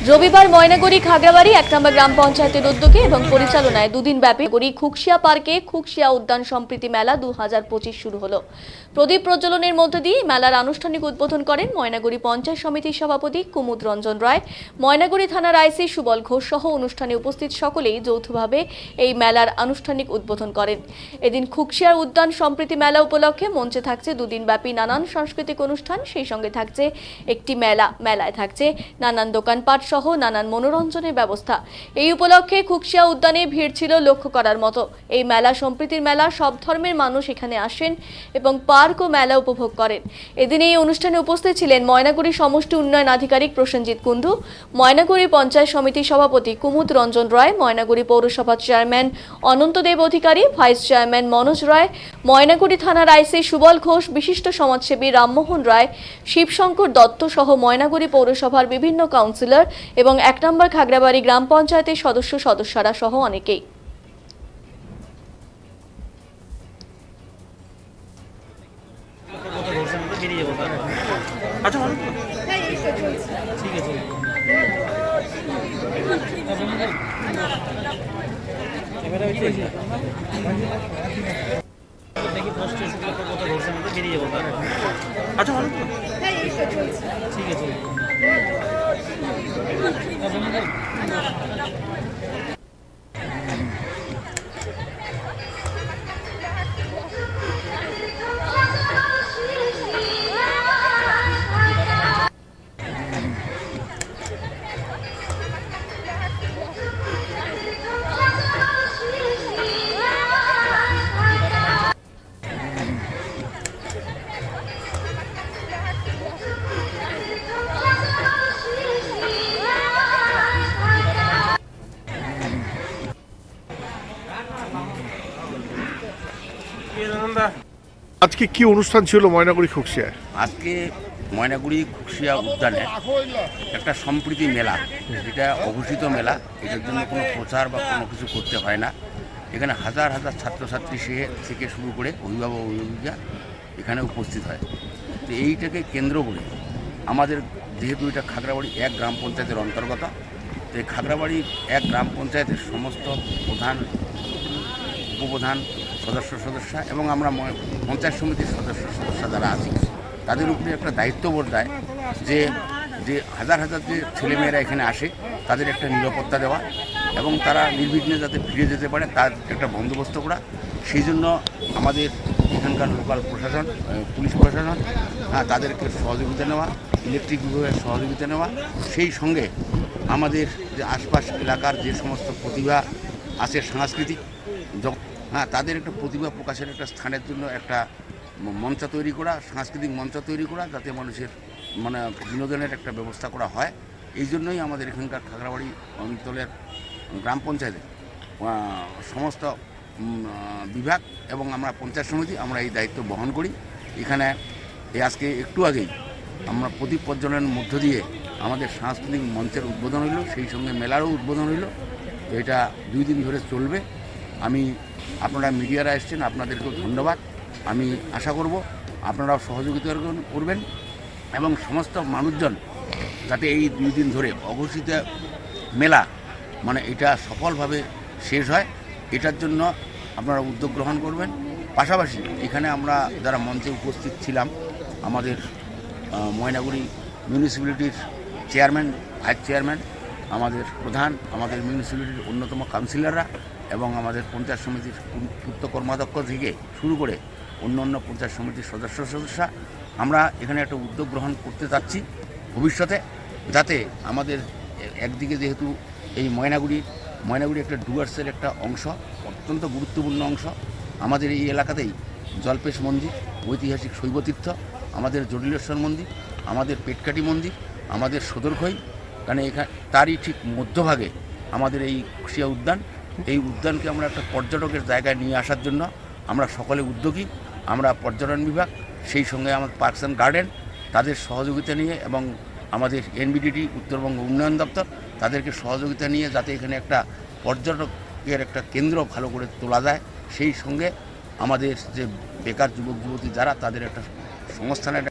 রবিবার ময়নাগুড়ি খাগড়াবাড়ি 1 নম্বর গ্রাম পঞ্চায়েতের উদ্যোগে এবং পরিচালনায় দুদিন ব্যাপী খুকশিয়া পার্কে খুকশিয়া উদ্যান সম্প্রীতি মেলা 2025 শুরু হলো। প্রদীপ প্রজ্বলনের মধ্য দিয়ে মেলার আনুষ্ঠানিক উদ্বোধন করেন ময়নাগুড়ি পঞ্চায়েত সমিতির সভাপতি কুমুদ রঞ্জন রায়, ময়নাগুড়ি থানার আইসি সুবল ঘোষ সহ অনুষ্ঠানে উপস্থিত সকলেই যৌথভাবে এই মেলার আনুষ্ঠানিক উদ্বোধন করেন। এদিন খুকশিয়া উদ্যান সম্প্রীতি মেলা উপলক্ষে মঞ্চে থাকছে দুদিন ব্যাপী নানান সাংস্কৃতিক অনুষ্ঠান, সেই সঙ্গে থাকছে একটি মেলায় থাকছে নানান দোকানপাট সহ নানান মনোরঞ্জনের ব্যবস্থা। এই উপলক্ষে খুকশিয়া উদ্যানে ভিড় ছিল লক্ষ্য করার মতো। এই মেলা সম্প্রীতির মেলা, সব ধর্মের মানুষ এখানে আসেন এবং পার্ক ও মেলা উপভোগ করেন। এদিন এই অনুষ্ঠানে উপস্থিত ছিলেন ময়নাগুড়ি সমষ্টি উন্নয়ন আধিকারিক প্রসেনজিৎ কুণ্ডু, ময়নাগুড়ি পঞ্চায়েত সমিতির সভাপতি কুমুদ রঞ্জন রায়, ময়নাগুড়ি পৌরসভার চেয়ারম্যান অনন্ত দেব অধিকারী, ভাইস চেয়ারম্যান মনোজ রায়, ময়নাগুড়ি থানার আইসি সুবল ঘোষ, বিশিষ্ট সমাজসেবী রামমোহন রায়, শিবশঙ্কর দত্ত সহ ময়নাগুড়ি পৌরসভার বিভিন্ন কাউন্সিলর এবং 1 নম্বর খাগড়াবাড়ি গ্রাম পঞ্চায়েতের সদস্যরা সহ অনেকেই। আজকে কি অনুষ্ঠান ছিল ময়নাগুড়ি খুকশিয়ায়? আজকে ময়নাগুড়ি খুকশিয়া উদ্যানে একটা সম্প্রীতি মেলা, এটা অঘোষিত মেলা। এটার জন্য কোনো প্রচার বা কোনো কিছু করতে হয় না। এখানে হাজার হাজার ছাত্রছাত্রী থেকে শুরু করে অভিভাবক অভিভাবিকা এখানে উপস্থিত হয়। তো এইটাকে কেন্দ্র করে আমাদের, যেহেতু এটা খাগড়াবাড়ি 1 গ্রাম পঞ্চায়েতের অন্তর্গত, তো এই খাগড়াবাড়ি 1 গ্রাম পঞ্চায়েতের সমস্ত প্রধান, উপপ্রধান, সদস্য এবং আমরা পঞ্চায়েত সমিতির সদস্য যারা আছি, তাদের উপরে একটা দায়িত্ববোধ দেয় যে হাজার হাজার যে ছেলেমেয়েরা এখানে আসে তাদের একটা নিরাপত্তা দেওয়া এবং তারা নির্বিঘ্নে যাতে ফিরে যেতে পারে তার একটা বন্দোবস্ত করা। সেই জন্য আমাদের এখানকার লোকাল প্রশাসন, পুলিশ প্রশাসন, তাদেরকে সহযোগিতা নেওয়া, ইলেকট্রিক বিভাগের সহযোগিতা নেওয়া, সেই সঙ্গে আমাদের যে আশপাশ এলাকার যে সমস্ত প্রতিভা আছে সাংস্কৃতিক, তাদের একটা প্রতিভা প্রকাশের একটা স্থানের জন্য একটা মঞ্চ তৈরি করা, সাংস্কৃতিক মঞ্চ তৈরি করা, যাতে মানুষের বিনোদনের একটা ব্যবস্থা করা হয়। এই জন্যই আমাদের এখানকার খাগড়াবাড়ি অঞ্চলের গ্রাম পঞ্চায়েতের সমস্ত বিভাগ এবং আমরা পঞ্চায়েত সমিতি আমরা এই দায়িত্ব বহন করি। এখানে আজকে একটু আগেই আমরা প্রদীপ প্রজ্বলনের মধ্য দিয়ে আমাদের সাংস্কৃতিক মঞ্চের উদ্বোধন হইল, সেই সঙ্গে মেলারও উদ্বোধন হইল। তো এটা 2 দিন ধরে চলবে। আপনারা মিডিয়ারা এসছেন, আপনাদেরকেও ধন্যবাদ। আমি আশা করব আপনারাও সহযোগিতা করবেন এবং সমস্ত মানুষজন যাতে এই 2 দিন ধরে অঘোষিত মেলা এটা সফলভাবে শেষ হয়, এটার জন্য আপনারা উদ্যোগ গ্রহণ করবেন। পাশাপাশি এখানে আমরা যারা মঞ্চে উপস্থিত ছিলাম, আমাদের ময়নাগুড়ি মিউনিসিপ্যালিটির চেয়ারম্যান, ভাইস চেয়ারম্যান, আমাদের প্রধান, আমাদের মিউনিসিপ্যালিটির অন্যতম কাউন্সিলররা এবং আমাদের পঞ্চায়েত সমিতির পূর্ত কর্মাধ্যক্ষ থেকে শুরু করে অন্য পঞ্চায়েত সমিতির সদস্যরা আমরা এখানে একটা উদ্যোগ গ্রহণ করতে চাচ্ছি ভবিষ্যতে, যাতে আমাদের একদিকে যেহেতু এই ময়নাগুড়ি একটা ডুয়ার্সের একটা অংশ, অত্যন্ত গুরুত্বপূর্ণ অংশ। আমাদের এই এলাকাতেই জলপেশ মন্দির, ঐতিহাসিক শৈবতীর্থ, আমাদের জটিলেশ্বর মন্দির, আমাদের পেটকাটি মন্দির, আমাদের সদরখই, কারণ তারই ঠিক মধ্যভাগে আমাদের এই খুকশিয়া উদ্যান। এই উদ্যানকে আমরা একটা পর্যটকের জায়গায় নিয়ে আসার জন্য আমরা সকলে উদ্যোগী। আমরা পর্যটন বিভাগ, সেই সঙ্গে আমাদের পার্কস অ্যান্ড গার্ডেন, তাদের সহযোগিতা নিয়ে এবং আমাদের এনবিডিটি উত্তরবঙ্গ উন্নয়ন দপ্তর, তাদেরকে সহযোগিতা নিয়ে যাতে এখানে একটা পর্যটকের একটা কেন্দ্র ভালো করে তোলা যায়, সেই সঙ্গে আমাদের যে বেকার যুবক যুবতী যারা, তাদের একটা সংস্থানের